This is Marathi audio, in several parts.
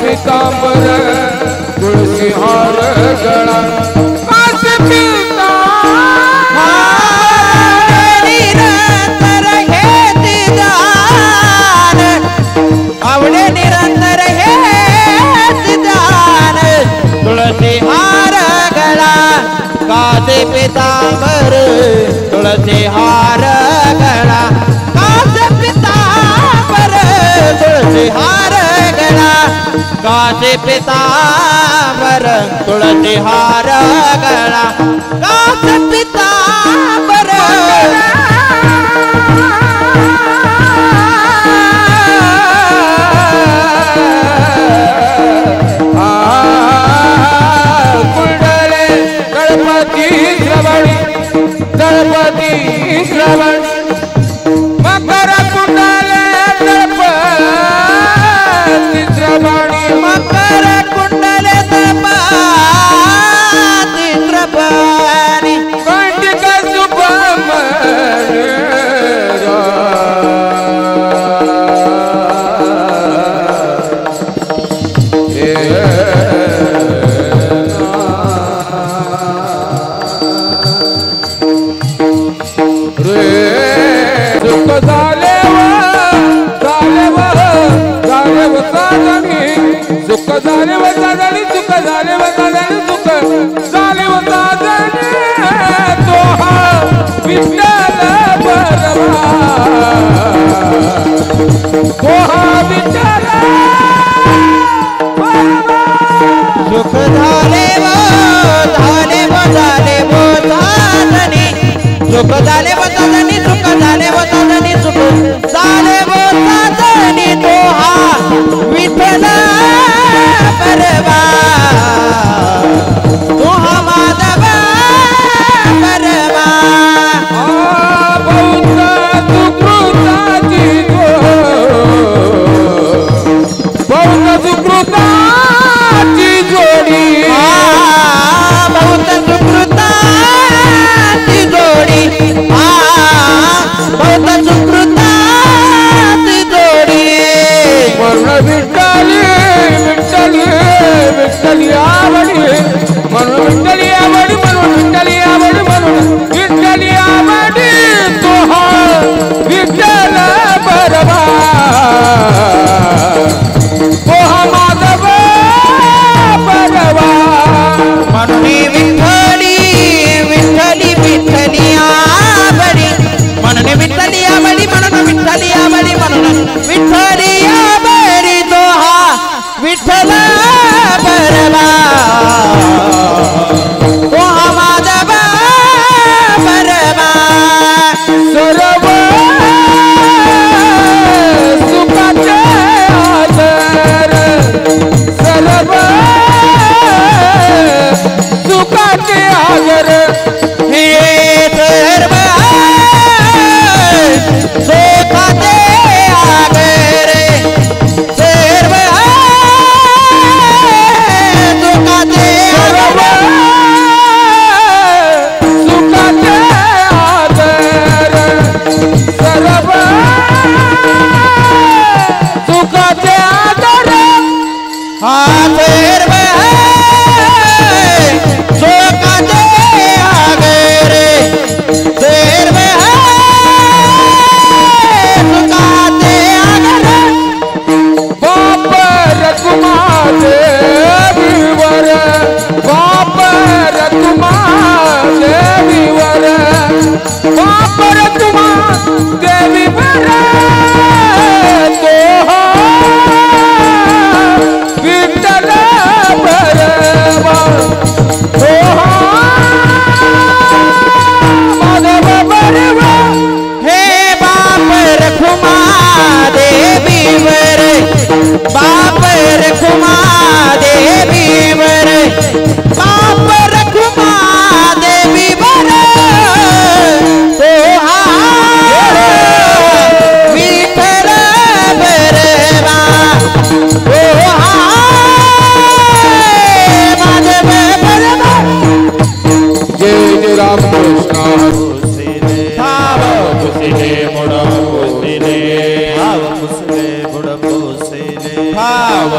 पीतांबर तुळसी हार गळा कासे निरंतर हे दान आवडे निरंतर हे दान तुळसी हार गळा कासे पीतांबर तुळसी हार गळा कासे पीतांबर तुळसी हार गळा कासे पीतांबर तुळसी हार गळा कासे पीतांबर कुंडले गणपती श्रवण मकर कुंडले गणपती श्रवणी मकर कुंडले दपाती श्रवणी कंटिक सुख झाले व साधनी सुख झाले व साधनी सुख झाले व साधनी सुख झाले व साधनी तो हा विठ्ठल बरवा तो हा विठ्ठल सुख झाले व साधनी सुख झाले व साधनी सुख झाले व साधनी सुख झाले व साधनी तो हा विठ्ठल बरवा तो हा माधव बरवा बहुत सुकृताची जोडी बहुत सुकृताची जोडी बहुत सुकृताची जोडी म्हणून विठ्ठली विठ्ठली विठ्ठली आवडी म्हणून विठ्ठली आवडी म्हणून विठ्ठली आवडी म्हणून विठ्ठली आवडी तो हा विठ्ठल बरवा तो हा माधव बरवा म्हणून विठ्ठली विठ्ठली विठ्ठली आवडी म्हणून विठ्ठली आवडी म्हणून विठ्ठली आवडी म्हणून विठ्ठली आवडी तो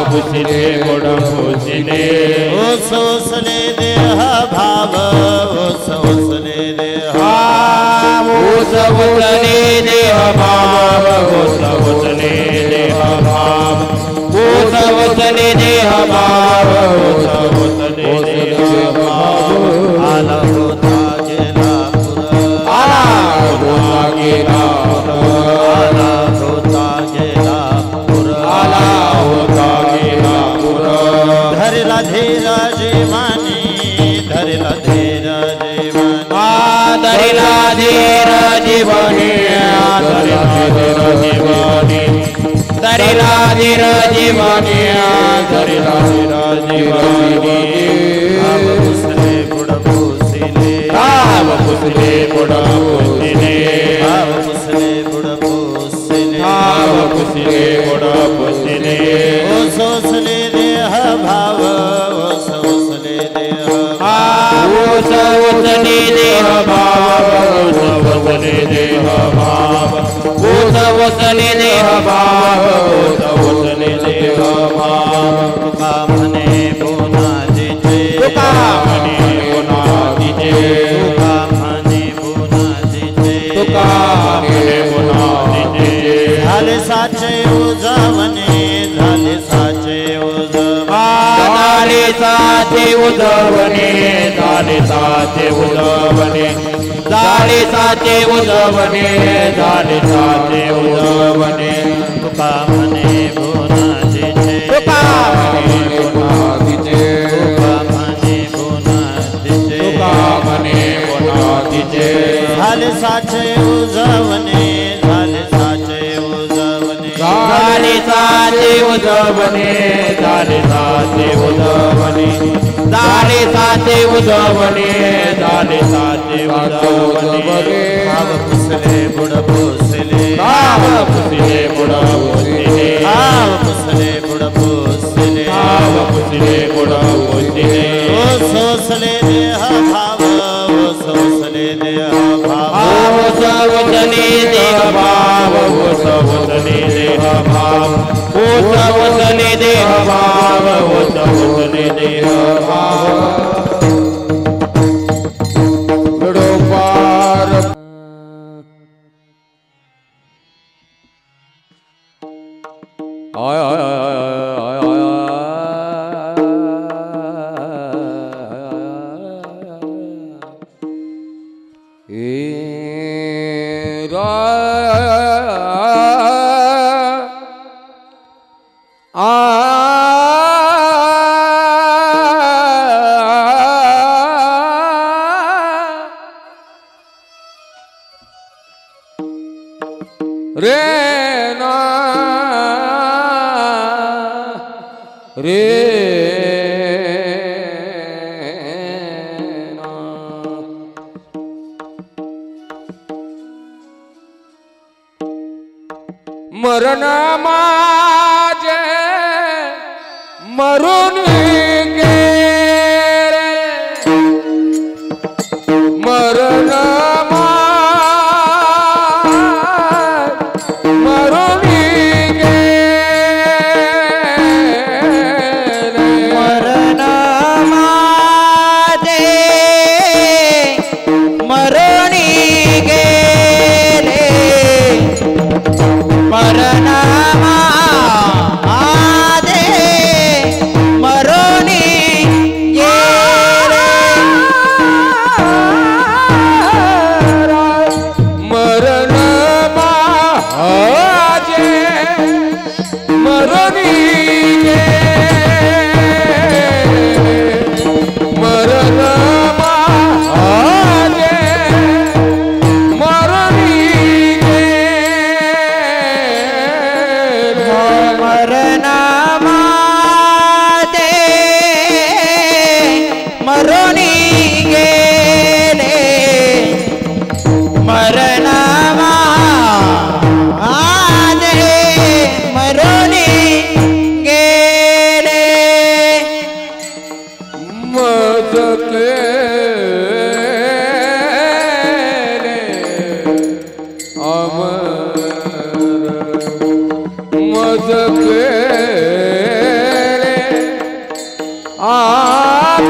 पुसले गोड पुसले सोसले देह भाव सोसले देह उसले देह भाव उसले देह भाव उसले देह भाव उसले देह भाव आला होता गेला आला होता गेला आला होता गेला आला होता गेला धरला धीरा जीवानी धरला धीरा जीवानी धरला धीरा जीवानी धरला धीरा जीवानी धरला धीरा जीवानी धरला धीरा जीवानी पुसले बुड पुसले पुसले गोड पुसले पुसले बुड पुसले पुसले गोड पुसले सोसले देह भाव सोसले देह उसले देह भाव उसले देह भाव उसले देह भाव उसले देह भाव तुका म्हणे बोनाजीचे तुका म्हणे बोनाजीचे तुका म्हणे बोनाजीचे तुका म्हणे बोनाजीचे झाले साचे उजवणे झाले साचे झाले साचे उजवणे झाले साचे उजवणे झाले साचे उजवणे झाले साचे उजवणे तुका म्हणे बोनाजीचे तुका म्हणे बोनाजीचे तुका म्हणे बोनाजीचे तुका म्हणे बोनाजीचे झाले साचे उजवणे झाले साचे उजवणे झाले साचे उजवणे झाले साचे उजवणे झाले साचे उजवणे झाले साचे उजवणे भाव पुसले बुड पुसले भाव पुसले गोड पुसले भाव पुसले बुड पुसले भाव पुसले गोड पुसले सोसले देह भाव सोसले देह भाव उसले देह भाव उसले देह भाव उसले देह भाव उसले देह भाव पार आय आय आय आय रे ना रे ना मरण माझे मरून गेले मरण मरून गेले मरण माझे मरणी गेले मरण माझे मरण भाव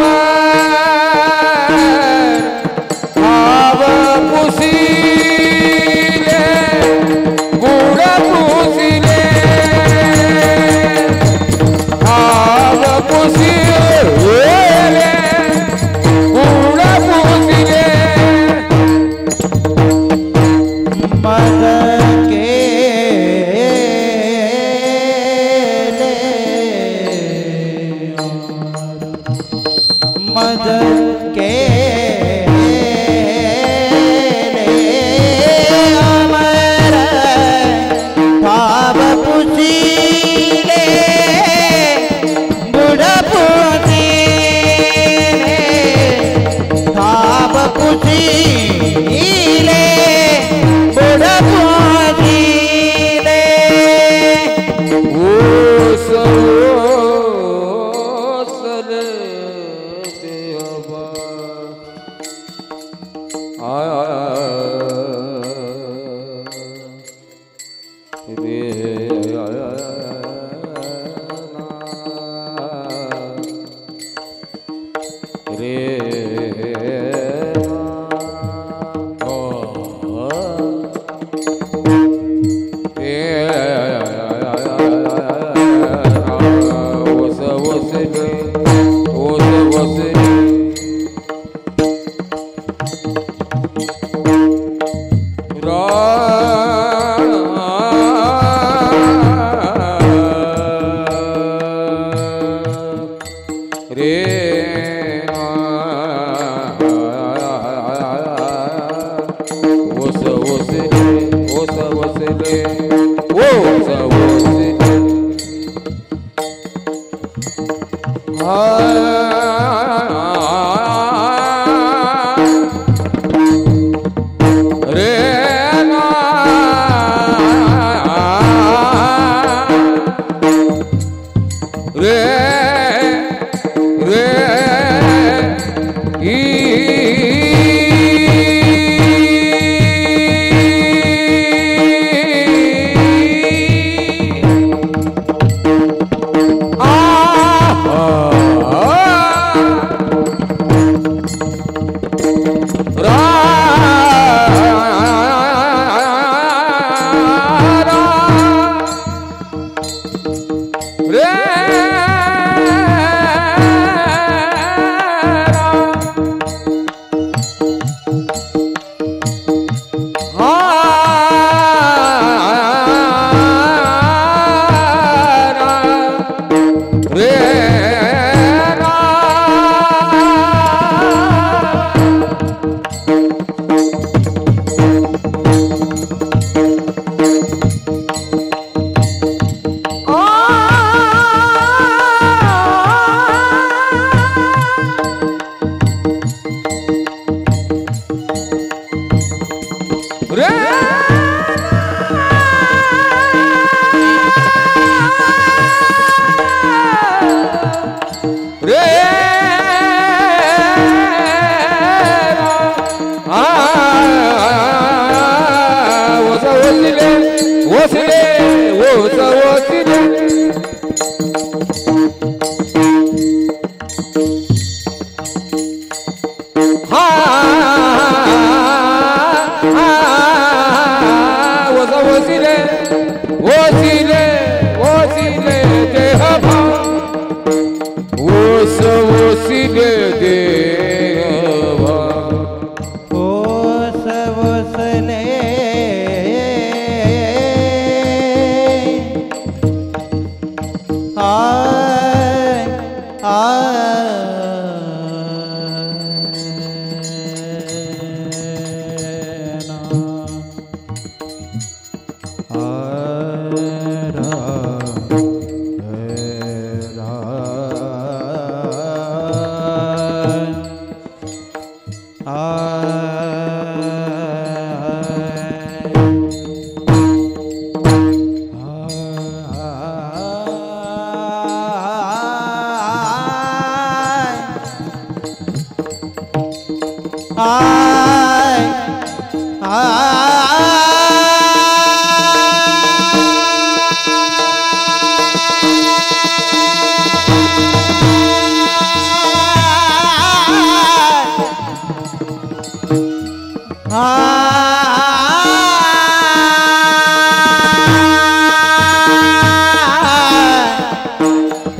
पुसिले गुड पुसिले भाव पुसिले गुड पुसिले मद के मद के अमर भाव पुसीले गुड़ पुसीले भाव पुसीले गुड़ पुसीले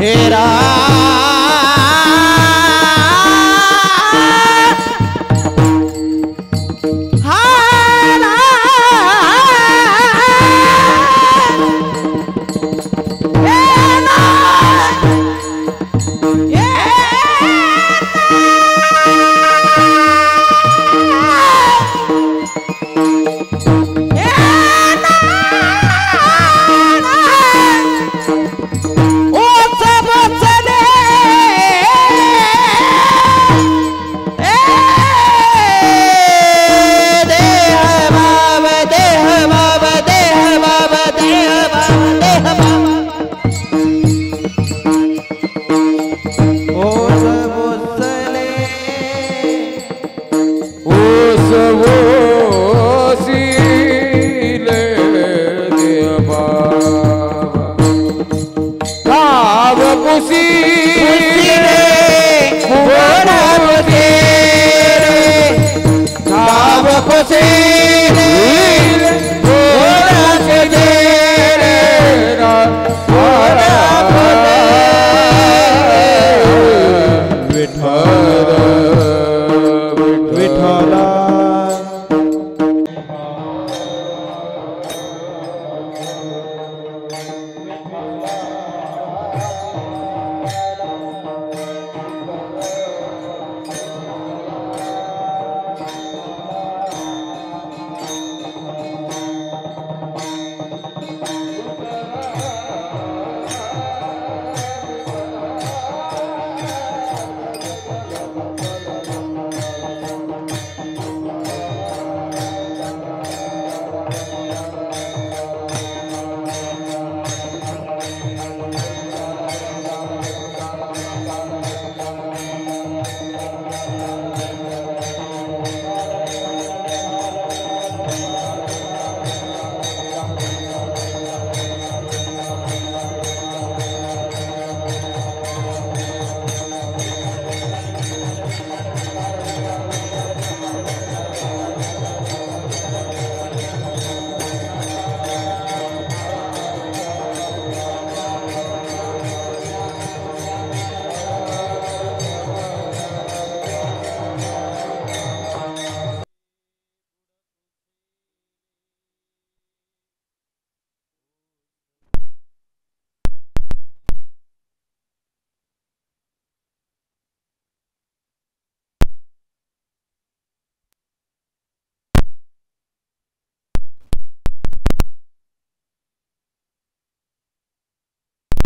विठेरा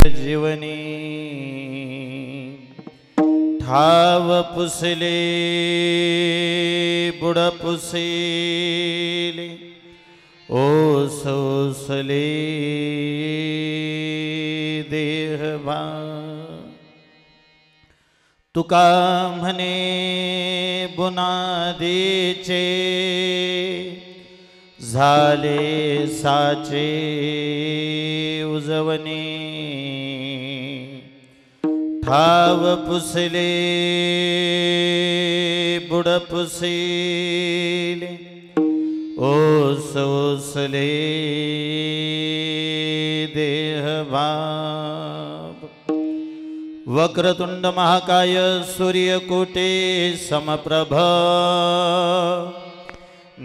जीवनी ठाव पुसले बुड पुसेले ओसले देहभा तुका म्हणे बुनादीचे झाले साचे उजवणे ठाव पुसले बुड पुसेले ओसले देहभाव वक्रतुंड महाकाय सूर्यकोटे समप्रभ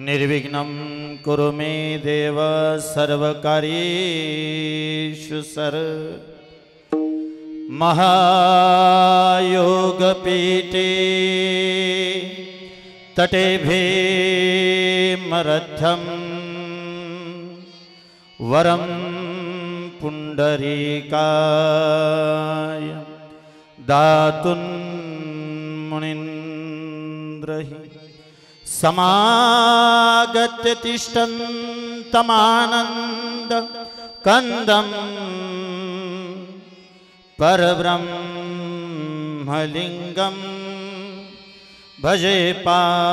निर्विघ्नं कुरु मे देव सर्वकार्येषु महायोगपीठे तटे भीमरथं वरं पुंडरीकाय दातुं मुनीन्द्रहि समागत्य तिष्ठन्तमानन्द कंदं परब्रह्मलिंगं भजे पांडुरंगम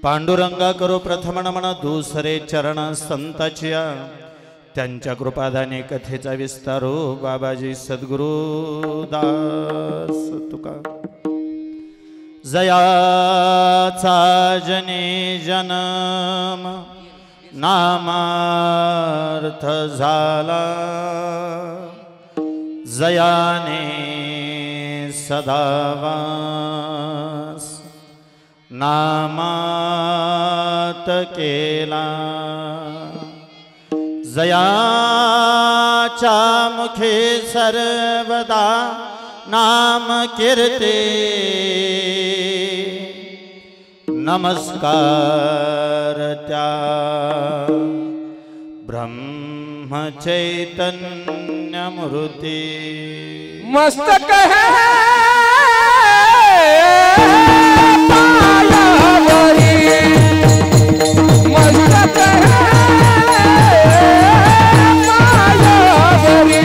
पांडुरंगा करो प्रथम नमन दुसरे चरण संताच्या त्यांच्या कृपादाने कथेचा विस्तारो बाबाजी सद्गुरु दास तुका जयाचा जने जन्म नामार्थ झाला जयाने सदावास नामात केला जयाच्या मुखे सर्वदा नाम कीर्ते नमस्कार त्या ब्रह्म चैतन्य मूर्ती मस्तक है पायावरी मस्तक है पायावरी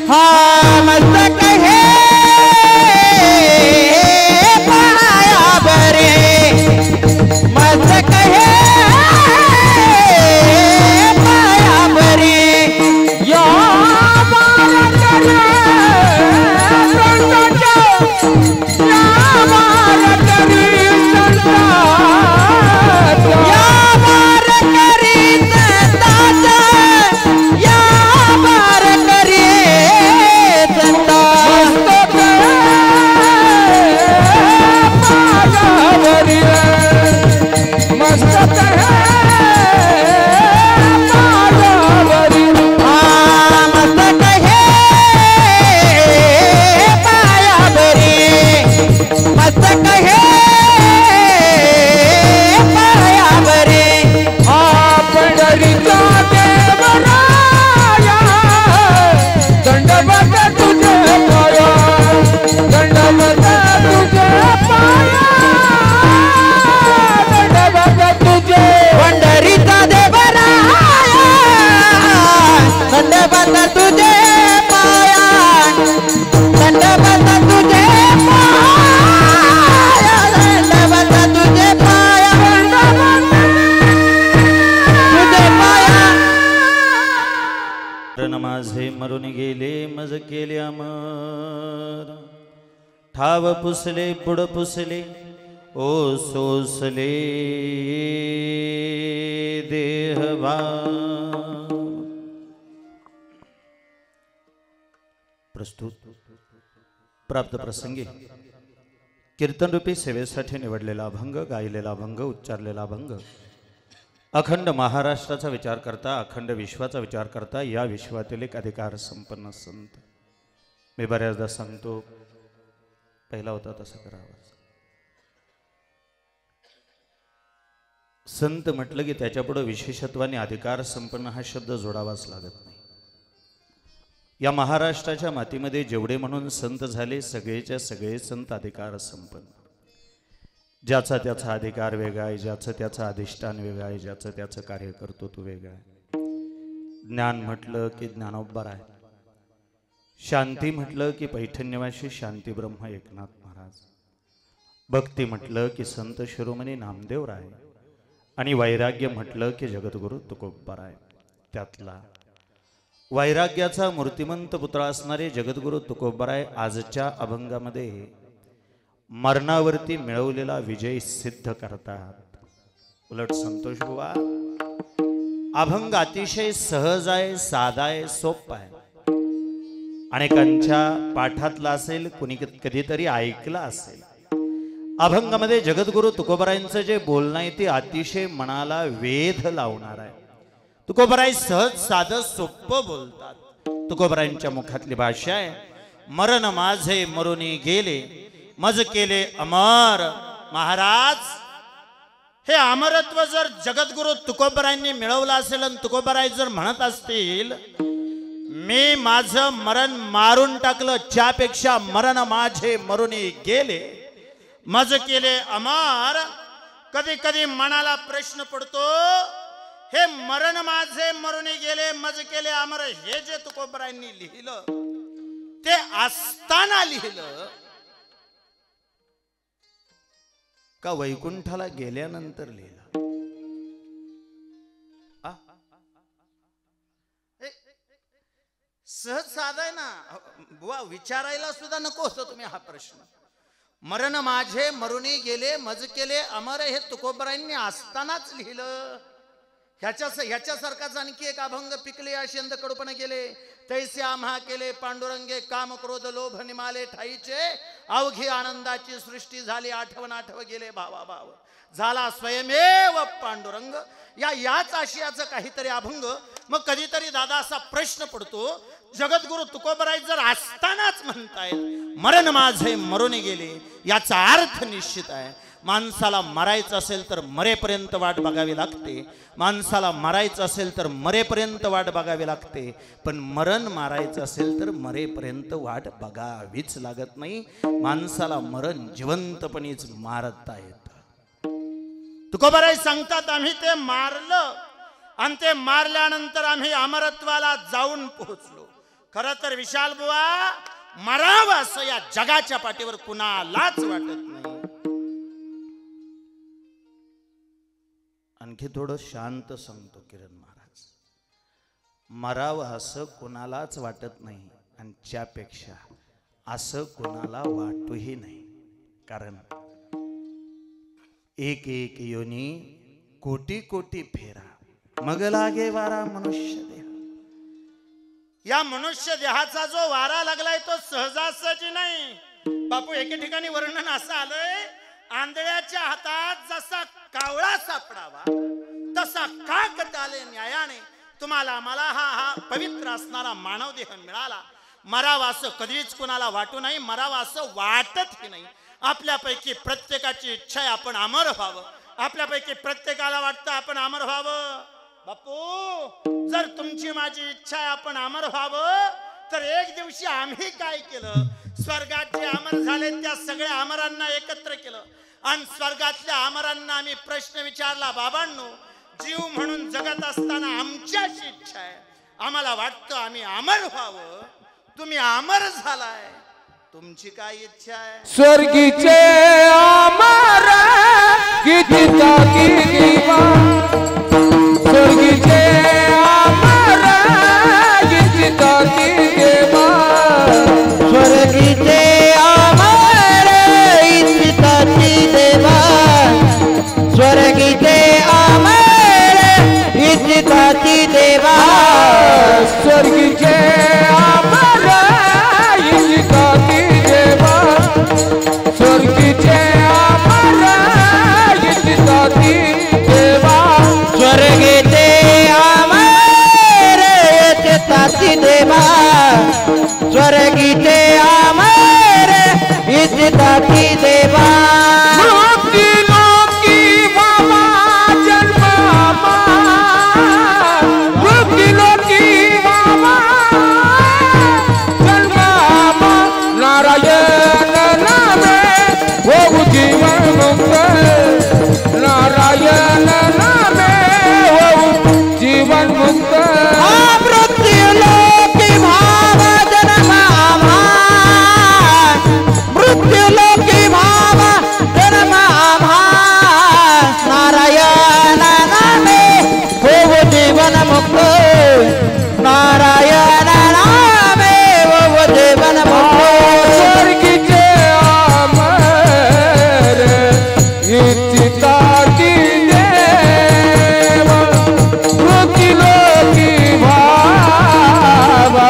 हाँ मस्तक है पायावरी मस्तक है पायावरी ठाव पुसले पुढ पुसले ओ सोसले देहवा प्रस्तुत प्राप्त प्रसंगी कीर्तन रूपी सेवेसाठी निवडलेला अभंग गायलेला अभंग उच्चारलेला अभंग अखंड महाराष्ट्राचा विचार करता अखंड विश्वाचा विचार करता या विश्वातील एक अधिकार संपन्न संत मी बऱ्याचदा सांगतो पहिला होता तसं करावं संत म्हटलं की त्याच्यापुढे विशेषत्वाने अधिकार संपन्न हा शब्द जोडावाच लागत नाही या महाराष्ट्राच्या मातीमध्ये जेवढे म्हणून संत झाले सगळेच्या सगळे संत अधिकार संपन्न ज्याचा त्याचा अधिकार वेगळा आहे ज्याचं त्याचं अधिष्ठान वेगळं आहे ज्याचं त्याचं कार्य करतो तो वेगळा आहे ज्ञान म्हटलं की ज्ञानोबा आहे शांती म्हटलं की पैठण्यवासी शांती ब्रह्म एकनाथ महाराज भक्ती म्हटलं की संत शिरोमणी नामदेव राय आणि वैराग्य म्हटलं की जगद्गुरु तुकोबा राय त्यातला वैराग्याचा मूर्तिमंत पुत्र असणारे जगद्गुरु तुकोबा राय आजच्या अभंगामध्ये मरणावरती मिळवलेला विजय सिद्ध करतात उलट संतोष बुवा अभंग अतिशय सहज आहे साधा आहे सोपा आहे अनेकांच्या पाठातला असेल कुणी कधीतरी ऐकला असेल अभंगामध्ये जगद्गुरु तुकोबारायांचं जे बोलणं आहे ते अतिशय मनाला वेध लावणार आहे तुकोबाराय सहज साधं सोपं बोलतात तुकोबारायांच्या मुखातली भाषा आहे मरण माझे मरुनी गेले मज केले अमर महाराज हे अमरत्व जर जगद्गुरु तुकोबारायांनी मिळवलं असेल आणि तुकोबाराय जर म्हणत असतील मी माझं मरण मारून टाकलं त्यापेक्षा मरण माझे मरुनी गेले मज केले अमर कधी कधी मनाला प्रश्न पडतो, हे मरण माझे मरुनी गेले मज केले अमर, हे जे तुकोबरायांनी लिहिलं ते असताना लिहिलं का वैकुंठाला गेल्यानंतर लिहिलं? सहज साधा आहे ना बुवा, विचारायला सुद्धा नको होतं तुम्ही हा प्रश्न. मरण माझे मरुनी गेले मज केले अमर, हे तुकोबरायांनी असतानाच लिहिलं. ह्याच्यासारखाच आणखी एक अभंग, पिकले अशेंद कडूपण गेले तैसे आम्हा केले पांडुरंगे, काम क्रोध लोभ निमाले ठाईचे, अवघी आनंदाची सृष्टी झाली आठवण आठव गेले भावा भाव, झाला स्वयमेव पांडुरंग. याच आशयाचं काहीतरी अभंग. मग कधीतरी दादा असा प्रश्न पडतो, जगद्गुरु तुकोबराय जर असतानाच म्हणतायत मरण माझे मरून गेले, याचा अर्थ निश्चित आहे माणसाला मरायचं असेल तर मरेपर्यंत वाट बघावी लागते, माणसाला मारायचं असेल तर मरेपर्यंत वाट बघावी लागते, पण मरण मारायचं असेल तर मरेपर्यंत वाट बघावीच लागत नाही. माणसाला मरण जिवंतपणीच मारता येतं. तुकोबराय सांगतात, आम्ही ते मारलं आणि ते मारल्यानंतर आम्ही अमरत्वाला जाऊन पोहोचलो. खरं तर विशाल बुवा, मरावं असं या जगाच्या पाठीवर कुणालाच वाटत नाही. आणखी थोडं शांत सांगतो किरण महाराज, मरावं असं कोणालाच वाटत नाही आणि त्यापेक्षा असं कोणाला वाटूही नाही. कारण एक एक योनी कोटी कोटी फेरा, मग लागे वारा मनुष्य देह. या मनुष्य देहाचा जो वारा लागलाय तो सहजासहजी नाही. बापू एके ठिकाणी वर्णन असं आलंय, आंधळ्याच्या हातात जसा कावळा सापडावा तसा काक टाले न्यायाने तुम्हाला मला हा पवित्र असणारा मानव देह मिळाला. मरावा असं कधीच कुणाला वाटू नाही, मरावा असं वाटतही नाही. आपल्यापैकी प्रत्येकाची इच्छा आहे आपण अमर व्हावं, आपल्यापैकी प्रत्येकाला वाटतं आपण अमर व्हावं. बापू जर तुमची माझी इच्छा आहे आपण अमर व्हावं, तर एक दिवशी आम्ही काय केलं, स्वर्गात जे अमर झाले त्या सगळ्या अमरांना एकत्र केलं आणि स्वर्गातल्या अमरांना आम्ही प्रश्न विचारला, बाबांनो जीव म्हणून जगत असताना आमच्याची इच्छा आहे, आम्हाला वाटतं आम्ही अमर व्हावं, तुम्ही अमर झालाय, तुमची काय इच्छा आहे? स्वर्गीचे अमर किती ताकीदीवा, स्वर्गीचे अमर किती ताकीदीवा, स्वर्गीचे अमर इच्छिताची देवा, स्वर्गीचे अमर इच्छिताची देवा, स्वर्गीचे अमर इच्छिताची देवा, स्वर्गीचे अमर इच्छिताची देवा, स्वर्गीचे अमर इच्छिताची देवा, स्वर्गीचे अमर इच्छिताची देवा. मुक्ती लोकी बाबा जन्मामा, मुक्ती लोकी बाबा जन्मामा, नारायण नामे होऊ जीवन मुक्त, नारायण नामे होऊ जीवन मुक्त. मृत्यू लोकी भाव जन्म आम्हा, मृत्यू लोकी भाव जन्म आम्हा, नारायण नामे होऊ जीवन मुक्त, नारायण नामे होऊ जीवन मुक्त. स्वर्गीचे अमर इच्छिताची देवा, मृत्यू लोकी भावा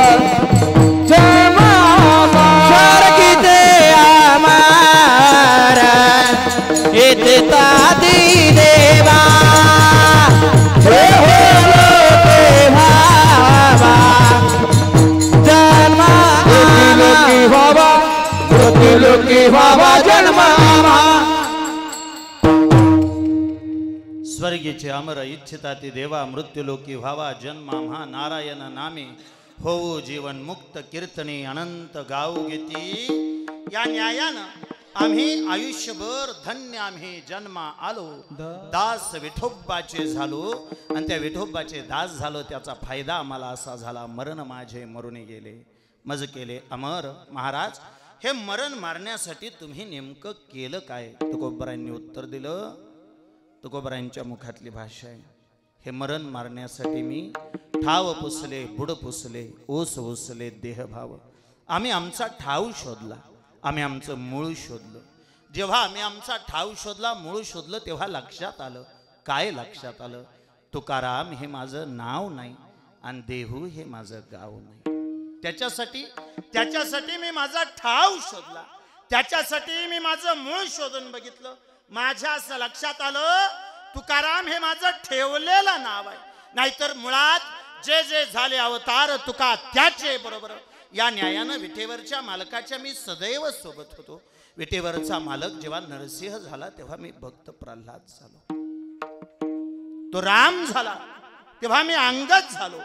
जय मामा. स्वर्गीचे अमर इच्छिताची देवा, हे हो लोके भावा जन्म मृत्यू लोकी भावा, मृत्यू लोकी भावा जन्मामा. स्वर्गीचे अमर इच्छिताती देवा, मृत्यूलोकी व्हावा जन्म आम्हा, नारायण नामे होऊ जीवन मुक्त, कीर्तने अनंत गाऊ गीती. या न्यायानं आम्ही आयुष्यभर धन्य आम्ही जन्मा आलो, दास विठोबाचे झालो आणि त्या विठोबाचे दास झालो. त्याचा फायदा आम्हाला असा झाला, मरण माझे मरून गेले मज केले अमर. महाराज, हे मरण मारण्यासाठी तुम्ही नेमकं केलं काय? तुकोबरायांनी उत्तर दिलं. तुकोबरायांच्या मुखातली भाषा आहे, हे मरण मारण्यासाठी मी ठाव पुसले, बुड पुसले, ओस ओसले देहभाव. आम्ही आमचा ठाव शोधला, आम्ही आमचं मूळ शोधलं. जेव्हा आम्ही आमचा ठाव शोधला, मूळ शोधलं, तेव्हा लक्षात आलं. काय लक्षात आलं? तुकाराम हे माझं नाव नाही आणि देहू हे माझं गाव नाही. त्याच्यासाठी मी माझा ठाव शोधला, त्याच्यासाठी मी माझं मूळ शोधून बघितलं. माझ्या असं लक्षात आलं, तुकाराम हे माझं ठेवलेलं नाव आहे. नाहीतर मुळात जे जे झाले अवतार तुका त्याचे बरोबर. या न्यायानं विटेवरच्या मालकाच्या मी सदैव सोबत होतो. विटेवरचा मालक जेव्हा नरसिंह झाला तेव्हा मी भक्त प्रल्हाद झालो. तो राम झाला तेव्हा मी अंगद झालो.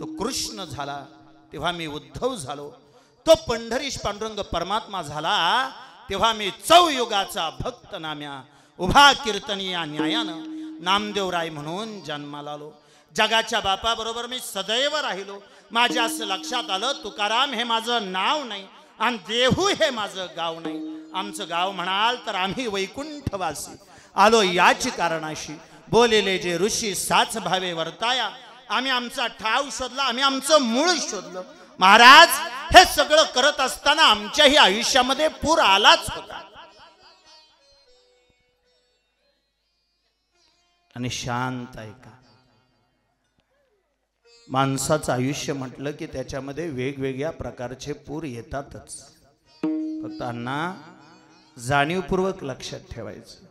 तो कृष्ण झाला तेव्हा मी उद्धव झालो. तो पंढरीश पांडुरंग परमात्मा झाला तेव्हा मी चौयुगाचा भक्त नाम्या उभा कीर्तनी या न्यायानं नामदेवराय म्हणून जन्माला आलो. जगाच्या बापाबरोबर मी सदैव राहिलो. माझ्या असं लक्षात आलं, तुकाराम हे माझं नाव नाही आणि देहू हे माझं गाव नाही. आमचं गाव म्हणाल तर आम्ही वैकुंठवासी आलो याची कारणाशी. बोलेले जे ऋषी साच भावे वर्ताया. आम्ही आमचा ठाव शोधला, आम्ही आमचं मूळ शोधलं. महाराज, हे सगळं करत असताना आमच्याही आयुष्यामध्ये पूर आलाच होता. आणि शांत आहे का? माणसाचं आयुष्य म्हटलं की त्याच्यामध्ये वेगवेगळ्या प्रकारचे पूर येतातच. फक्त अण्णा जाणीवपूर्वक लक्षात ठेवायचं,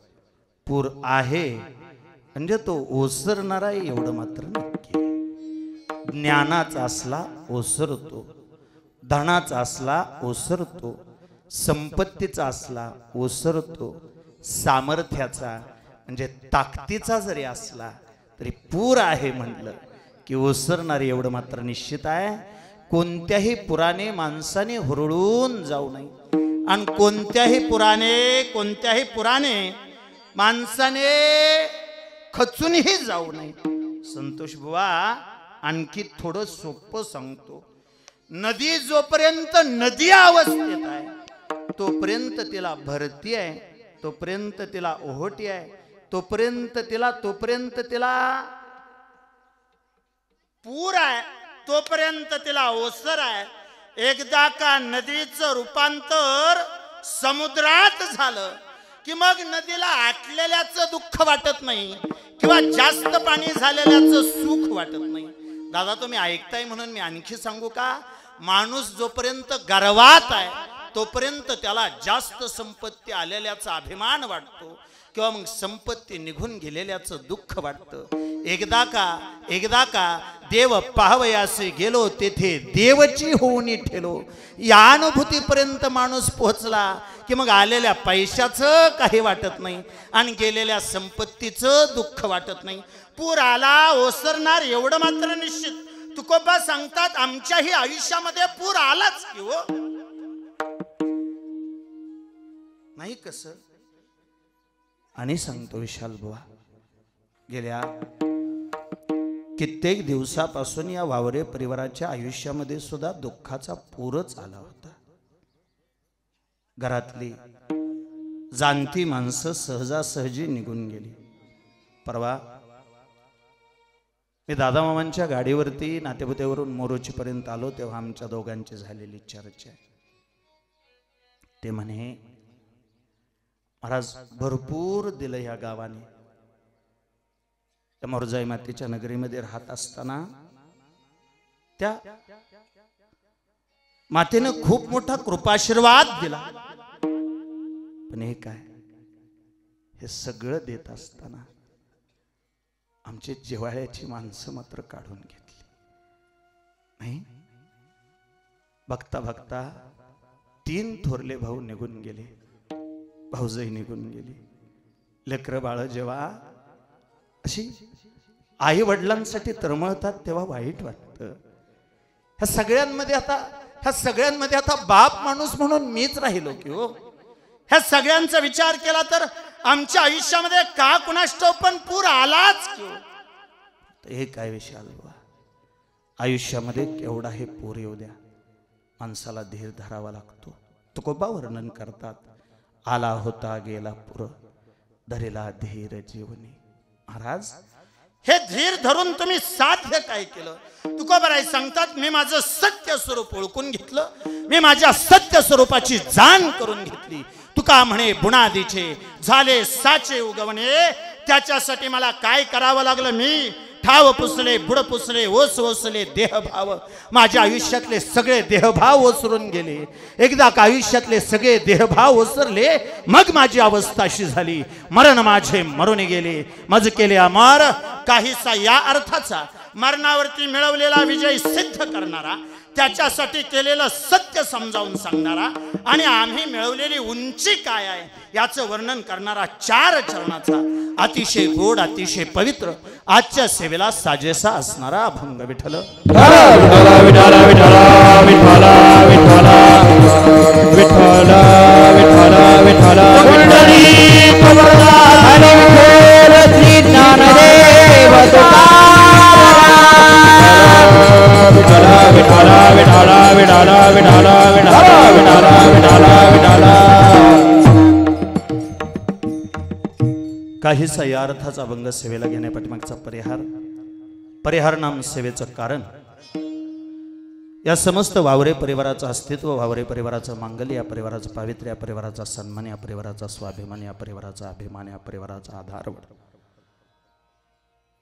पूर आहे म्हणजे तो ओसरणारा आहे एवढं मात्र नक्की. ज्ञानाचा असला ओसरतो, धनाचा असला ओसरतो, संपत्तीचा असला ओसरतो, सामर्थ्याचा म्हणजे ताकदीचा जरी असला तरी पूर आहे म्हटलं की ओसरणारे एवढं मात्र निश्चित आहे. कोणत्याही पुराने माणसाने हुरळून जाऊ नये आणि कोणत्याही पुराने माणसाने खचूनही जाऊ नये. संतोष बुवा आणखी थोडं सोपं सांगतो. नदी जोपर्यंत नदी अवस्थेत आहे तोपर्यंत तिला भरती आहे, तोपर्यंत तिला ओहोटी आहे, तोपर्यंत तिला पूर आहे, तोपर्यंत तिला ओसर आहे. एकदा का नदीचं रूपांतर समुद्रात झालं की मग नदीला आटलेल्याचं दुःख वाटत नाही किंवा जास्त पाणी झालेल्याचं सुख वाटत नाही. दादा, तुम्ही ऐकताय म्हणून मी आणखी सांगू का? माणूस जोपर्यंत गर्वात आहे तोपर्यंत त्याला जास्त संपत्ती आलेल्याचा अभिमान वाटतो किंवा मग संपत्ती निघून गेलेल्याचं दुःख वाटतं. एकदा का देव पाहवयासे गेलो तेथे देवची होऊनी ठेलो. या अनुभूतीपर्यंत माणूस पोहोचला की मग आलेल्या पैशाचं काही वाटत नाही आणि गेलेल्या संपत्तीचं दुःख वाटत नाही. पूर आला ओसरणार एवढं मात्र निश्चित. तुकोबा सांगतात, आमच्याही आयुष्यामध्ये पूर आलाच की हो. नाही कसं? आणि सांगतो विशाल बुवा, गेल्या कित्येक दिवसापासून या वावरे परिवाराच्या आयुष्यामध्ये सुद्धा दुःखाचा पूरच आला होता. घरातली जाणती माणसं सहजासहजी निघून गेली. परवा मी दादा मामांच्या गाडीवरती नातेपुतेवरून मोरोची पर्यंत आलो तेव्हा आमच्या दोघांची झालेली चर्चा. ते म्हणे, महाराज भरपूर दिलं ह्या गावाने. त्या मोरजाई मातेच्या नगरीमध्ये राहत असताना त्या मातेनं खूप मोठा कृपाशीर्वाद दिला. पण हे काय, हे सगळं देत असताना आमची जिव्हाळ्याची माणसं मात्र काढून घेतली. नाही, बघता बघता 3 थोरले भाऊ निघून गेले, भाऊजाई निघून गेली. लेकरं बाळ जेव्हा अशी आई वडिलांसाठी तरमळतात तेव्हा वाईट वाटतं. ह्या सगळ्यांमध्ये आता बाप माणूस म्हणून मीच राहिलो की हो. ह्या सगळ्यांचा विचार केला तर आमच्या आयुष्यामध्ये का कुणाष्टव पण पूर आलाच क्यों? हे काय विशाल बुवा, आयुष्यामध्ये केवढा हे पूर येऊ द्या, माणसाला धीर धरावा लागतो. तुकोबा वर्णन करतात, आला होता गेला पुर, धरेला धीर जीवनी. महाराज, हे धीर धरून तुम्ही साध्य काय केलं? तुकोबाराय सांगतात, मी माझं सत्य स्वरूप ओळखून घेतलं, मी माझ्या सत्य स्वरूपाची जाण करून घेतली. तुका म्हणे बुनादीचे झाले साचे उगवणे, त्याच्यासाठी मला काय करावं लागलं? मी ठाव पुसले, बुड पुसले, ओस ओसले देहभाव. माझ्या आयुष्यातले सगळे देहभाव ओसरून गेले. एकदा का आयुष्यातले सगळे देहभाव ओसरले, मग माझी अवस्था अशी झाली, मरण माझे मरून गेले, मज केले अमर. काहीसा या अर्थाचा मरणावरती मिळवलेला विजय सिद्ध करणारा, त्याच्यासाठी केलेलं सत्य समजावून सांगणारा आणि आम्ही मिळवलेली उंची काय आहे याचं वर्णन करणारा 4 चरणाचा अतिशय गोड, अतिशय पवित्र, आजच्या सेवेला साजेसा असणारा अभंग विठ्ठल. विठ्ठला विठ्ठला विठ्ठला विठ्ठला विठ्ठला विठ्ठला विठ्ठला पुंडरी कमला हरी विठ्ठल श्री ज्ञानदेव विठ्ठला विठ्ठला विठ्ठला विठ्ठला विठ्ठला विठ्ठला विठ्ठला विठ्ठला. काहीसा या अर्थाचा अभंग सेवेला घेण्यापाठीमागचा परिहार नाम सेवेचं कारण, या समस्त वावरे परिवाराचं अस्तित्व, वावरे परिवाराचं मांगल्य, या परिवाराचं पावित्र्य, या परिवाराचा सन्मान, या परिवाराचा स्वाभिमान, या परिवाराचा अभिमान, या परिवाराचा आधारवड,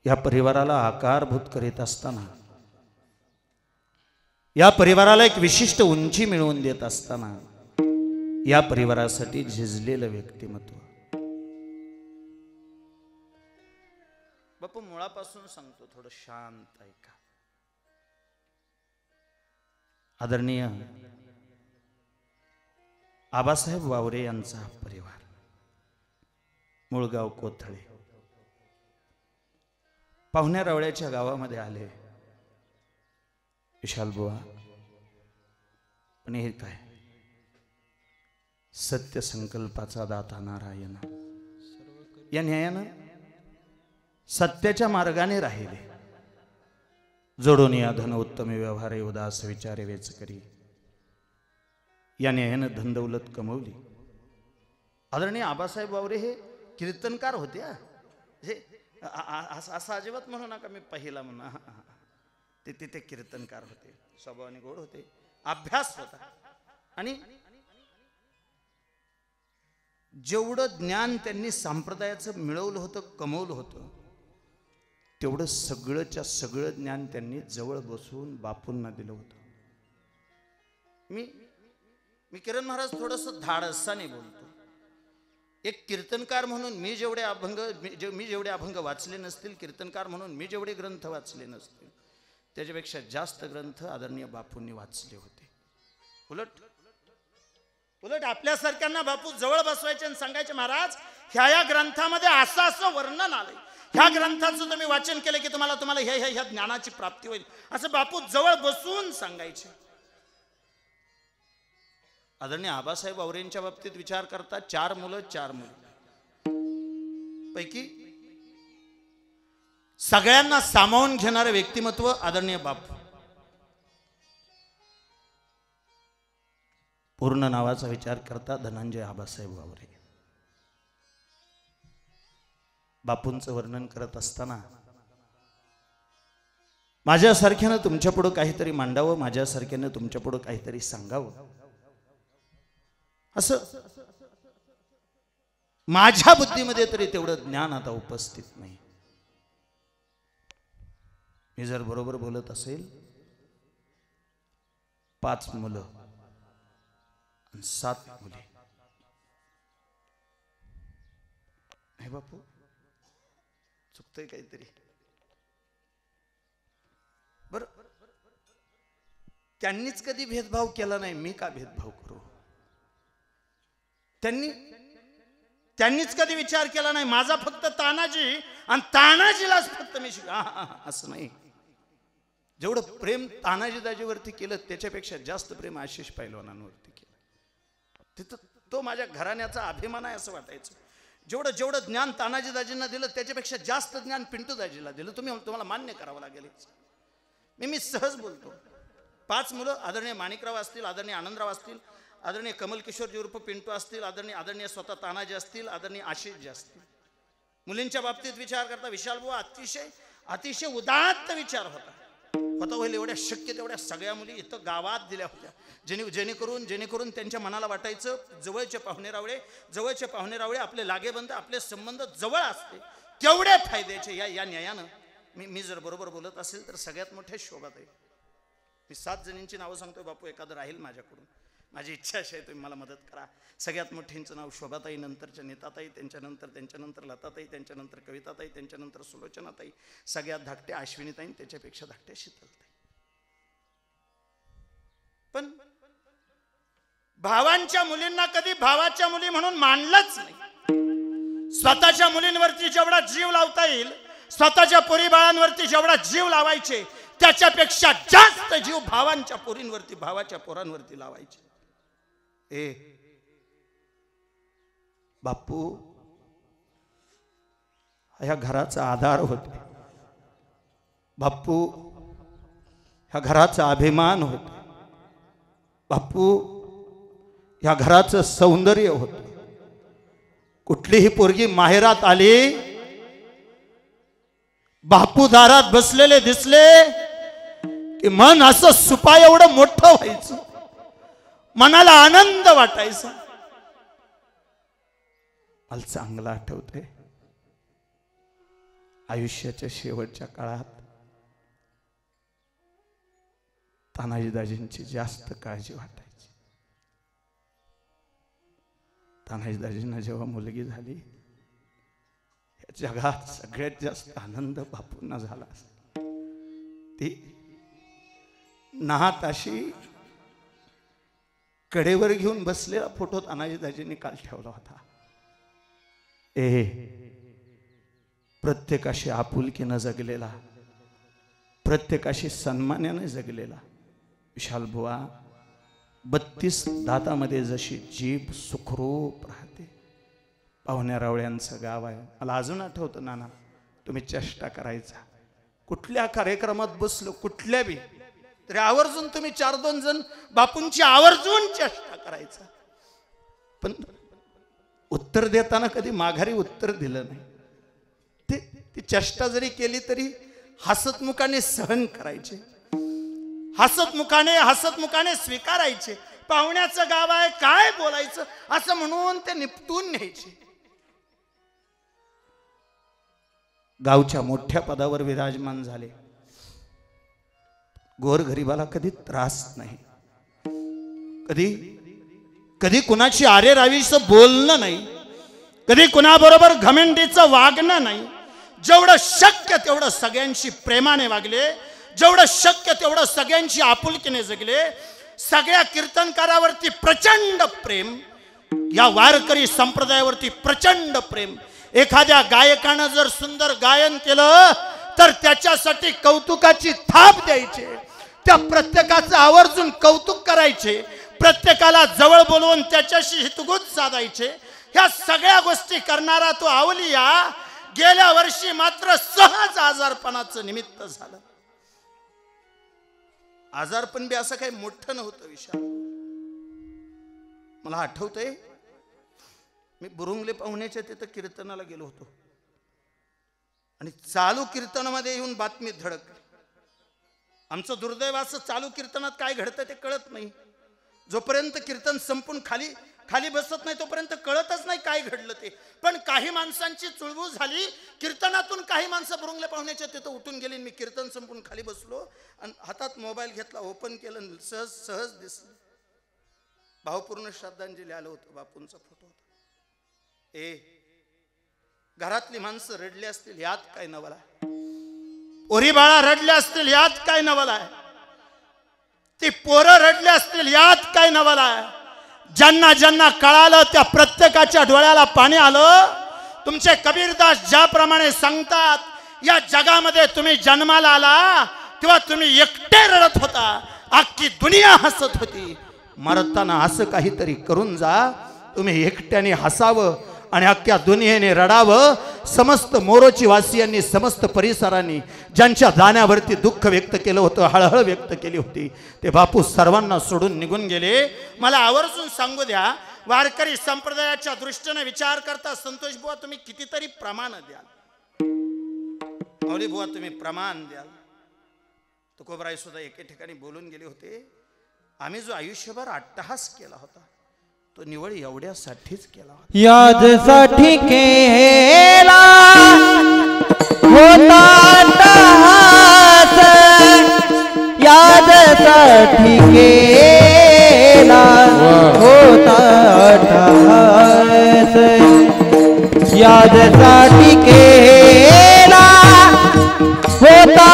या परिवाराला आकारभूत करीत असताना, या परिवाराला एक विशिष्ट उंची मिळवून देत असताना, या परिवारासाठी झिजलेलं व्यक्तिमत्व. बापू, मुळापासून सांगतो, थोडं शांत ऐका. आदरणीय आबासाहेब वावरे यांचा परिवार, मुळगाव कोथळे, पाहुण्या रावळ्याच्या गावामध्ये आले. विशाल बुवा, पण हे काय, सत्य संकल्पाचा दाता नारायण या न्यायानं सत्याच्या मार्गाने राहिले. जोडून या धन उत्तम व्यवहारे उदास विचारे वेच करी, या न्यायानं धनदौलत कमवली. आदरणीय आबासाहेब वावरे हे कीर्तनकार होते. असं अजिबात म्हणू नका मी पहिला म्हणा, ते कीर्तनकार होते, स्वभावाने गोड होते, अभ्यास होता. आणि जेवढं ज्ञान त्यांनी संप्रदायाचं मिळवलं होतं, कमवलं होतं, तेवढं सगळंच्या सगळं ज्ञान त्यांनी जवळ बसून बापूंना दिलं होतं. मी किरण महाराज थोडंसं धाडसाने बोलतो. एक कीर्तनकार म्हणून मी जेवढे अभंग वाचले नसतील, कीर्तनकार म्हणून मी जेवढे ग्रंथ वाचले नसतील, त्याच्यापेक्षा जास्त ग्रंथ आदरणीय बापूंनी वाचले होते. उलट आपल्यासारख्यांना बापू जवळ बसवायचे आणि सांगायचे, महाराज ह्या ग्रंथामध्ये असं वर्णन आलंय, ह्या ग्रंथाचं तुम्ही वाचन केलं की तुम्हाला ह्या ज्ञानाची प्राप्ती होईल, असं बापू जवळ बसून सांगायचे. आदरणीय आबासाहेब वावरेंच्या बाबतीत विचार करता 4 मुलं पैकी सगळ्यांना सामावून घेणारं व्यक्तिमत्व आदरणीय बापू. पूर्ण नावाचा विचार करता धनंजय आबासाहेब वावरे. बापूंचं वर्णन करत असताना माझ्यासारख्यानं तुमच्यापुढं काहीतरी मांडावं, माझ्यासारख्यानं तुमच्यापुढं काहीतरी सांगावं, असं माझ्या बुद्धीमध्ये तरी तेवढं ज्ञान आता उपस्थित नाही. मी जर बरोबर बोलत असेल, 5 मुलं आणि 7 मुली. नाही बापू, चुकतंय काहीतरी. बर, त्यांनीच कधी भेदभाव केला नाही, मी का भेदभाव करू? त्यांनीच कधी विचार केला नाही माझा फक्त तानाजी आणि तानाजीलाच फक्त मी असं नाही. जेवढं प्रेम तानाजी दाजीवरती केलं त्याच्यापेक्षा जास्त प्रेम आशिष पैलवानांवरती केलं. तो माझ्या घराण्याचा अभिमान आहे असं वाटायचं. जेवढं जेवढं ज्ञान तानाजी दाजींना दिलं त्याच्यापेक्षा जास्त ज्ञान पिंटू दाजीला दिलं. तुम्हाला मान्य करावं लागेल. मी सहज बोलतो. 5 मुलं, आदरणीय माणिकराव असतील, आदरणीय आनंदराव असतील, आदरणीय कमल किशोरजी उर्फ पिंटू असतील, आदरणीय स्वतः तानाजी असतील, आदरणीय आशिषजी असतील. मुलींच्या बाबतीत विचार करता विशालबुवा अतिशय उदात्त विचार होता होईल. एवढ्या शक्य तेवढ्या सगळ्या मुली इथं गावात दिल्या होत्या, जेणेकरून त्यांच्या मनाला वाटायचं जवळचे पाहुणे रावळे आपले लागेबंद, आपले संबंध जवळ असते तेवढे फायद्याचे. या न्यायानं मी जर बरोबर बोलत असेल तर सगळ्यात मोठे शोभाताई. मी 7 जणींची नावं सांगतोय बापू, एखादं राहील माझ्याकडून. माझी इच्छा अशी आहे तुम्ही मला मदत करा. सगळ्यात मोठ्यांचं नाव शोभाताई, नंतरच्या नेताताई, त्यांच्यानंतर लताताई, त्यांच्यानंतर कविताताई, त्यांच्यानंतर सुलोचनाताई, सगळ्यात धाकट्या अश्विनीताई, त्याच्यापेक्षा धाकट्या शीतलताई. पण भावांच्या मुलींना कधी भावाच्या मुली म्हणून मानलंच नाही. स्वतःच्या मुलींवरती जेवढा जीव लावता येईल, स्वतःच्या पोरी बाळांवरती जेवढा जीव लावायचे त्याच्यापेक्षा जास्त जीव भावांच्या पोरींवरती, भावाच्या पोरांवरती लावायचे. बापू ह्या घराचा आधार होते. बापू ह्या घराचा अभिमान होते. बापू ह्या घराचं सौंदर्य होतं. कुठलीही पोरगी माहेरात आली, बापू दारात बसलेले दिसले की मन असं सुपा एवढं मोठं व्हायचं, मनाला आनंद वाटायचा. मला चांगलं आठवतंय आयुष्याच्या शेवटच्या काळात तानाजी दाजींची जास्त काळजी वाटायची. तानाजी दाजींना जेव्हा मुलगी झाली, या जगात सगळ्यात जास्त आनंद बापूंना झाला. ती नाहाताशी कडेवर घेऊन बसलेला फोटो तानाजी दाजींनी काल ठेवला होता. प्रत्येकाशी आपुलकीनं जगलेला, प्रत्येकाशी सन्मानाने जगलेला विशाल बुवा 32 दातामध्ये जशी जीभ सुखरूप राहते. पाहुण्या रावळ्यांचं गाव आहे. मला अजून आठवतं नाना, तुम्ही चेष्टा करायचा. कुठल्या कार्यक्रमात बसलो, कुठल्या बी तरी आवर्जून तुम्ही 4-2 जण बापूंची आवर्जून चेष्टा करायचा. पण उत्तर देताना कधी माघारी उत्तर दिलं नाही. ती चेष्टा जरी केली तरी हसतमुखाने सहन करायचे, हसतमुखाने स्वीकारायचे. पाहुण्याचं गाव आहे, काय बोलायचं असं म्हणून ते निपटून न्यायचे. गावच्या मोठ्या पदावर विराजमान झाले. गोरगरिबाला कधी त्रास नाही, कधी कुणाची आरेरावीचं बोलणं नाही, कधी कुणाबरोबर घमेंडीचं वागणं नाही. जेवढं शक्य तेवढं सगळ्यांशी प्रेमाने वागले, जेवढं शक्य तेवढं सगळ्यांशी आपुलकीने जगले. सगळ्या कीर्तनकारावरती प्रचंड प्रेम, या वारकरी संप्रदायावरती प्रचंड प्रेम. एखाद्या गायकानं जर सुंदर गायन केलं तर त्याच्यासाठी कौतुकाची थाप द्यायचे, त्या प्रत्येकाचं आवर्जून कौतुक करायचे, प्रत्येकाला जवळ बोलवून त्याच्याशी हितगुज साधायचे. ह्या सगळ्या गोष्टी करणारा तो अवलिया गेल्या वर्षी मात्र सहज आजारपणाचं निमित्त झालं. आजारपण बी असं काही मोठं नव्हतं विशाल. मला आठवतंय मी बुरुंगले पाहुण्याच्या तिथं कीर्तनाला गेलो होतो आणि चालू कीर्तनामध्ये येऊन बातमी धडकली. आमचं दुर्दैव असं, चालू कीर्तनात काय घडतं ते कळत नाही. जोपर्यंत कीर्तन संपून खाली बसत नाही तोपर्यंत कळतच नाही काय घडलं ते. पण काही माणसांची चुळबुळ झाली. कीर्तनातून काही माणसं बुरुंगले पाहुण्याच्या तिथं उठून गेली. मी कीर्तन संपून खाली बसलो आणि हातात मोबाईल घेतला, ओपन केलं, सहज दिसलं भावपूर्ण श्रद्धांजली आलं होतं. बापूंचा फोटो होता. घरातली माणसं रडली असतील यात काय नवल आहे, ओरी बाळा रडले असतील यात काय नवल आहे, ती पोरं रडले असतील यात काय नवल आहे. ज्यांना ज्यांना कळालं त्या प्रत्येकाच्या डोळ्याला पाणी आलं. तुमचे कबीरदास ज्याप्रमाणे सांगतात, या जगामध्ये तुम्ही जन्माला आला तेव्हा तुम्ही एकटे रडत होता, अख्खी दुनिया हसत होती. मरताना असं काहीतरी करून जा तुम्ही एकट्याने हसावं आणि अख्ख्या दुनियेने रडावं. समस्त मोरोची वासियांनी, समस्त परिसरांनी ज्यांच्या जाण्यावरती दुःख व्यक्त केलं होतं, हळहळ व्यक्त केली होती, ते बापू सर्वांना सोडून निघून गेले. मला आवर्जून सांगू द्या, वारकरी संप्रदायाच्या दृष्टीने विचार करता संतोष बुवा तुम्ही कितीतरी प्रमाण द्याल, मौली बुवा तुम्ही प्रमाण द्याल. तुकोबराय सुद्धा एके ठिकाणी बोलून गेले होते, आम्ही जो आयुष्यभर अट्टहास केला होता तो निवळ एवढ्यासाठीच केला होता. यादसाठी केला होता अट्टहास, यादसाठी केला होता अट्टहास, यादसाठी केला होता अट्टहास,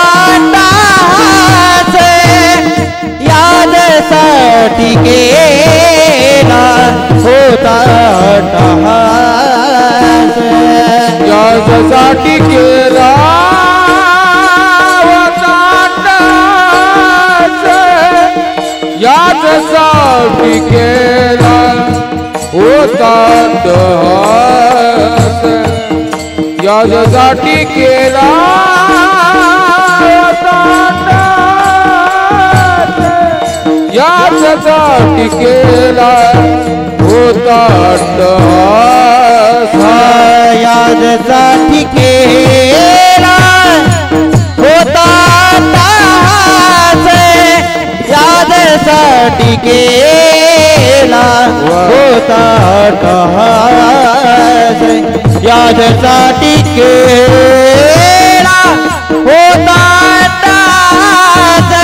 यादसाठी केला होता अट्टहास, यासाठी केला होता अट्टहास, यासाठी केला होता अट्टहास, यासाठी केला होता अट्टहास, यासाठी केला होता अट्टहास, यादसाठी केला होता अट्टहास, यादसाठी केला होता अट्टहास, यादसाठी केला होता अट्टहास,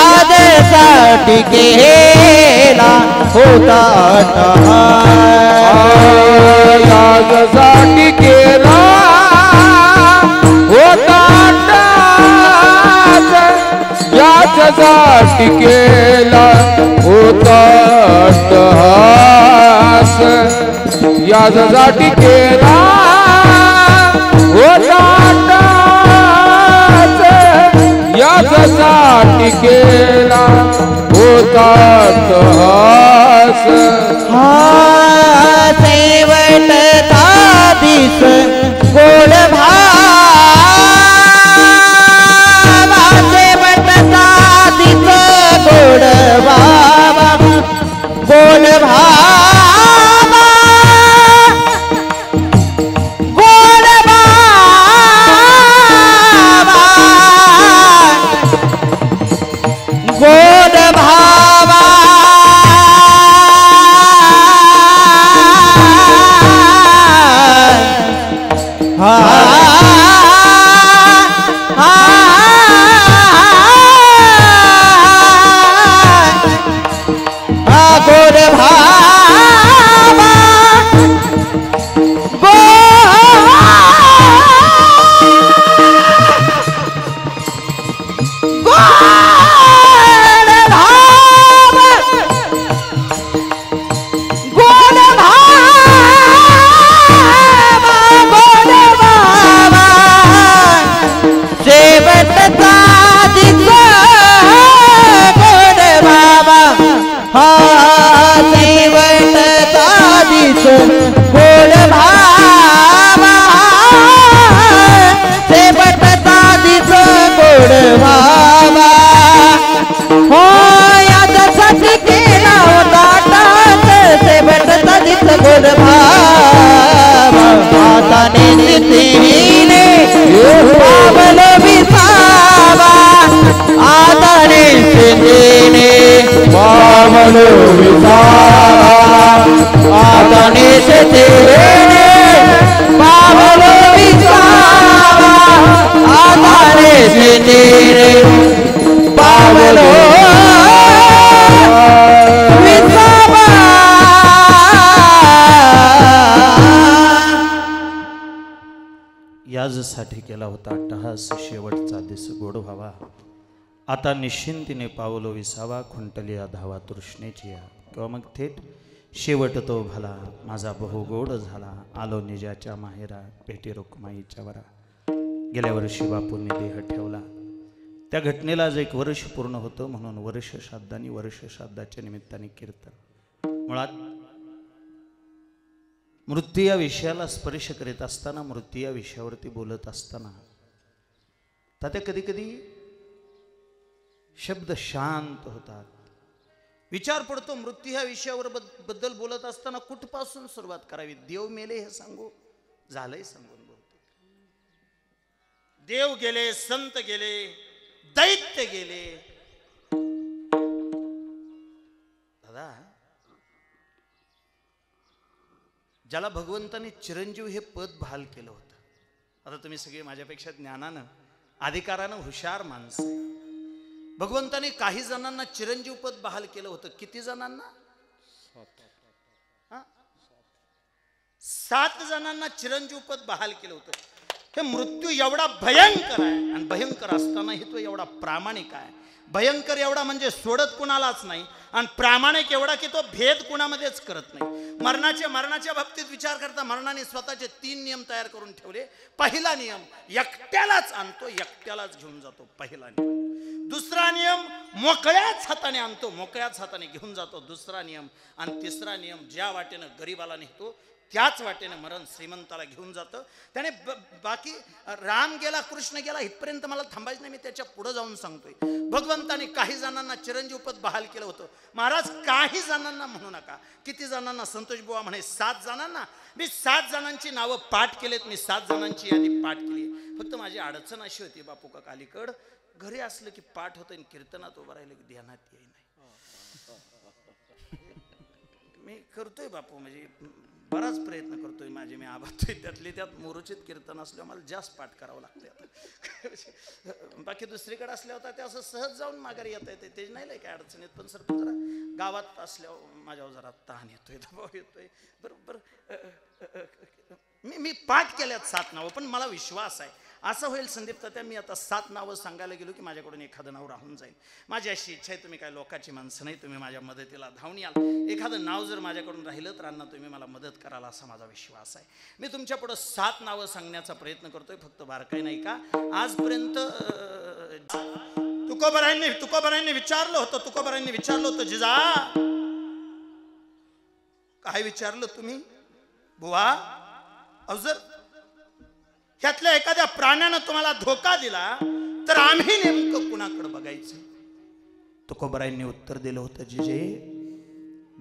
यादसाठी केला होता अट्टहास, यासाठी केला होता अट्टहास, यासाठी केला होता अट्टहास, यासाठी केला होता अट्टहास, यासाठी केला होता अट्टहास. शेवटचा दिस गोड भावा, शेवटचा दिस गोड भावा, गोड भावा, गोड भावा, गोड भावा, गोड भावा, शेवटचा दिस गोड भावा, हा शेवटचा दिस गोड भावा, शेवटचा दिस गोड भावा, हो यादसाठी केला होता अट्टहास, शेवटचा दिस गोड भावा, हाताने नितीने पावल विसावा, आदाने सिंधीने पावल विसावा, आदाने सिंधीने पावल विसावा, आदाने सिंधीने पावल विसावा. याजसाठी केला होता अट्टहास, शेवटचा दिस गोड व्हावा, आता निश्चिंतीने पावलो विसावा, खुंटलिया धावा तृष्णेची या. किंवा मग थेट शेवट तो भला, माझा बहुगोड झाला, आलो निजाच्या माहेरा, पेटी रुक्माईच्या वरा. गेल्या वर्षी बापूंनी देह ठेवला, त्या घटनेला आज 1 वर्ष पूर्ण होतं, म्हणून वर्ष श्राद्धाच्या निमित्ताने कीर्तन. मुळात मृत्यू या विषयाला स्पर्श करीत असताना, मृत्यू या विषयावरती बोलत असताना तात्या कधी कधी शब्द शांत होतात. विचार पडतो मृत्यू ह्या विषयावर बद्दल बोलत असताना कुठपासून सुरुवात करावी. देव मेले हे सांगू, झालंय सांगून बोलतो. देव गेले, संत गेले, दैत्य गेले. दादा, ज्याला भगवंताने चिरंजीव हे पद बहाल केलं होतं. आता तुम्ही सगळे माझ्यापेक्षा ज्ञानानं, अधिकारानं हुशार माणसं. भगवंताने काही जणांना चिरंजीव पद बहाल केलं होतं. किती जणांना? 7 जणांना चिरंजीव पद बहाल केलं होतं. हे मृत्यू एवढा भयंकर आहे, आणि भयंकर असतानाही तो एवढा प्रामाणिक आहे. भयंकर एवढा म्हणजे सोडत कुणालाच नाही, आणि प्रामाणिक एवढा की तो भेद कुणामध्येच करत नाही. मरणाच्या बाबतीत विचार करता मरणाने स्वतःचे 3 नियम तयार करून ठेवले. पहिला नियम, एकट्यालाच आणतो, एकट्यालाच घेऊन जातो. पहिला नियम. दुसरा नियम, मोकळ्याच हाताने आणतो, मोकळ्याच हाताने घेऊन जातो. दुसरा नियम. आणि तिसरा नियम, ज्या वाटेनं गरीबाला नेतो त्याच वाटेनं मरण श्रीमंताला घेऊन जातं. त्याने बाकी राम गेला, कृष्ण गेला इथपर्यंत मला थांबायचं नाही, मी त्याच्या पुढे जाऊन सांगतोय. भगवंताने काही जणांना चिरंजीव पद बहाल केलं होतं. महाराज काही जणांना म्हणू नका. किती जणांना? संतोष बुवा म्हणे 7 जणांना. मी 7 जणांची नावं पाठ केलेत. मी 7 जणांची यादी पाठ केली. फक्त माझी अडचण अशी होती बापू का अलीकड, घरी असलं की पाठ होतं, कीर्तनात उभं राहिलं की ध्यानात येई नाही. मी करतोय बापू, म्हणजे बराच प्रयत्न करतोय माझे, मी आभातोय. त्यात मोरोचित कीर्तन असल्यावर मला जास्त पाठ करावं लागते. आता बाकी दुसरीकडे असल्या होता ते असं सहज जाऊन माघारी येता येते, ते नाही लय काय अडचणीत. पण सर जरा गावात असल्यावर माझ्यावर जरा ताण येतोय, दबाव येतोय. बरोबर मी पाठ केल्यात 7 नावं, पण मला विश्वास आहे असं होईल संदीप तात्या, मी आता 7 नावं सांगायला गेलो की माझ्याकडून एखादं नाव राहून जाईल. माझी अशी इच्छा आहे, तुम्ही काय लोकांची माणसं नाही, तुम्ही माझ्या मदतीला धावून याल. एखादं नाव जर माझ्याकडून राहिलं तर अण्णा तुम्ही मला मदत कराल असा माझा विश्वास आहे. मी तुमच्या पुढं 7 नावं सांगण्याचा प्रयत्न करतोय. फक्त बारकाई नाही का, आजपर्यंत तुकोबारायांनी विचारलं होतं, जिजा काय विचारलं तुम्ही बुवा? अवजर ह्यातल्या एखाद्या प्राण्यानं तुम्हाला धोका दिला तर आम्ही नेमकं कुणाकडे बघायचं? तुकोबारायांनी उत्तर दिलं होतं, जिजे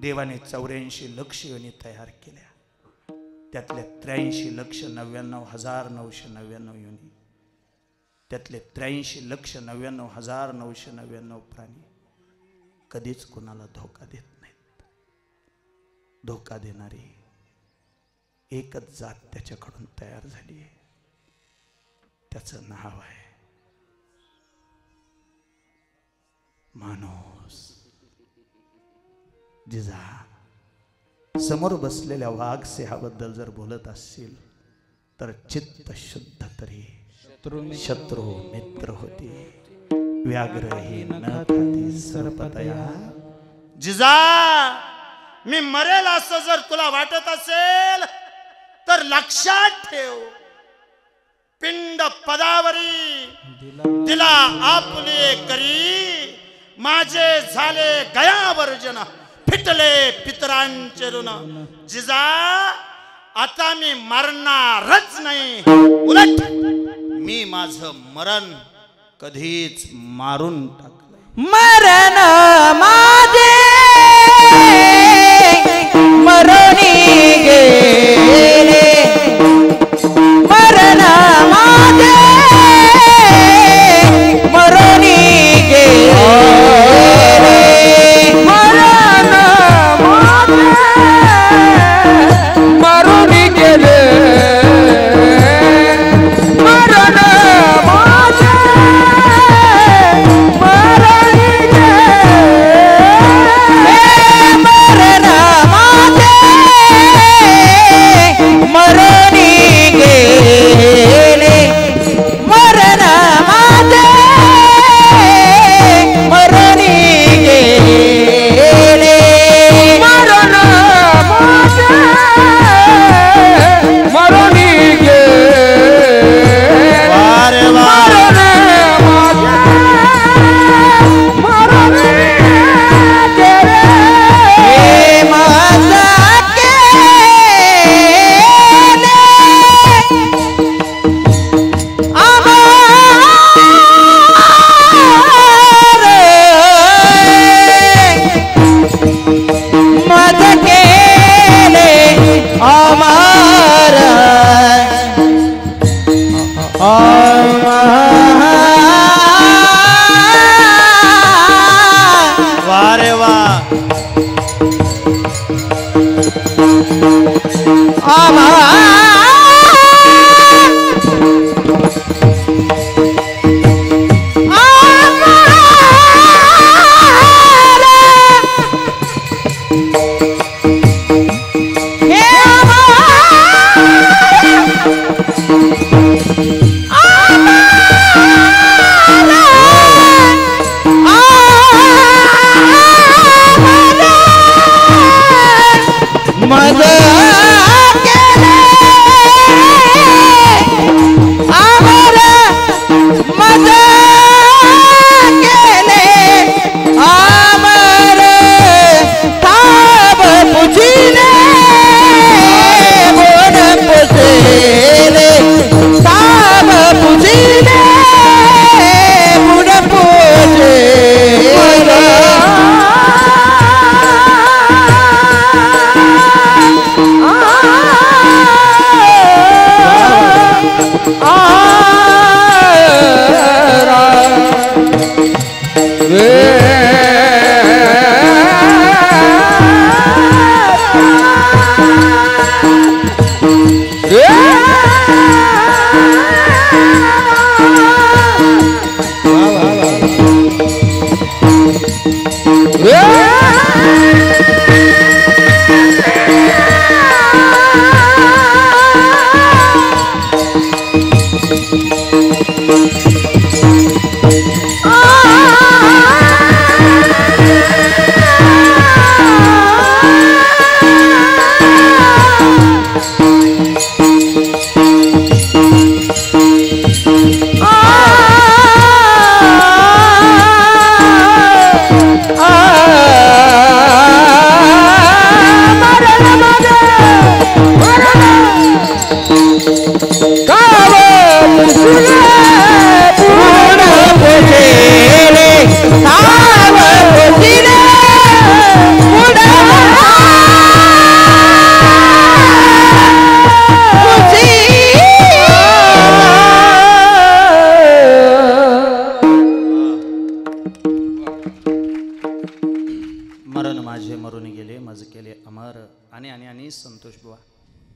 देवाने 84 लक्ष योनी तयार केल्या, त्यातल्या 83,99,999 योनी, त्यातले 83,99,999 प्राणी कधीच कुणाला धोका देत नाहीत. धोका देणारी एकच जात त्याच्याकडून तयार झाली आहे, त्याचं नाव आहे माणूस. जिजा समोर बसलेल्या वाघ सिंहाबद्दल जर बोलत असतील तर चित्त शुद्ध तरी शत्रू मित्र होती, व्याघ्र ही न खाती सर्पतया. जिजा मी मरेल असं जर तुला वाटत असेल तर लक्षात ठेव, पिंड पदावरी दिला आपुले करी, माझे झाले गयावर्जन, फिटले पितरांचे ऋण. जिजा आता मी मरणारच नाही, उलट मी माझं मरण कधीच मारून टाकलं. मरण माझे मरणी गेले, मरण माझे मरणी गेले, मरण माझे मरून गेले, मरण माझे मरून गेले.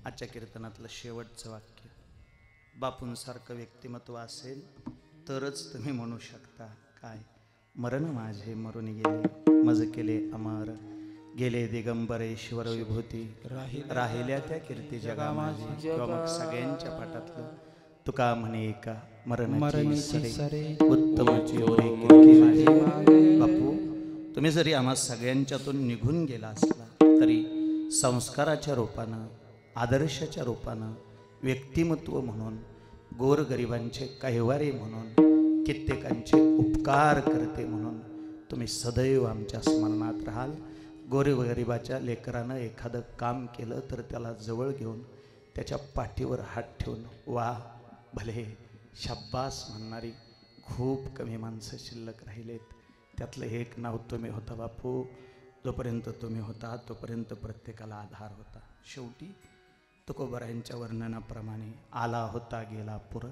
आजच्या कीर्तनातलं शेवटचं वाक्य, बापूंसारखं व्यक्तिमत्व असेल तरच तुम्ही म्हणू शकता काय, मरण माझे मरून गेले मज केले अमर, गेले दिगंबरेश्वर विभूती, राहिल्या त्या कीर्ती जगा माझी. किंवा मग सगळ्यांच्या पाठातलं तुका म्हणे एका मरणाची सरे उत्तमची एवढी कीर्ती माझी. बापू तुम्ही जरी आम्हा सगळ्यांच्यातून निघून गेला असला तरी संस्काराच्या रूपानं, आदर्शाच्या रूपानं, व्यक्तिमत्व म्हणून, गोरगरिबांचे कैवारी म्हणून, कित्येकांचे उपकार करते म्हणून तुम्ही सदैव आमच्या स्मरणात राहाल. गोरगरिबाच्या लेकरानं एखादं काम केलं तर त्याला जवळ घेऊन त्याच्या पाठीवर हात ठेवून वा भले शाब्बास म्हणणारी खूप कमी माणसं शिल्लक राहिलेत. त्यातलं एक नाव तुम्ही होता बापू. जोपर्यंत तुम्ही होता तोपर्यंत प्रत्येकाला आधार होता. शेवटी तुकोबरायांच्या वर्णनाप्रमाणे आला होता गेला पूर,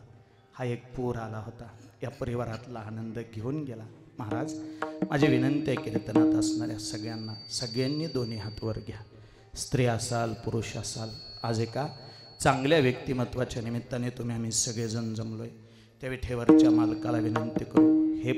हा एक पूर आला होता. या परिवारातला आनंद घेऊन गेला. महाराज माझी विनंती आहे, कीर्तनात असणाऱ्या सगळ्यांना, सगळ्यांनी दोन्ही हात वर घ्या. स्त्री असाल पुरुष असाल, आज एका चांगल्या व्यक्तिमत्वाच्या निमित्ताने तुम्ही आम्ही सगळेजण जमलोय. त्या विठेवरच्या मालकाला विनंती करू, हे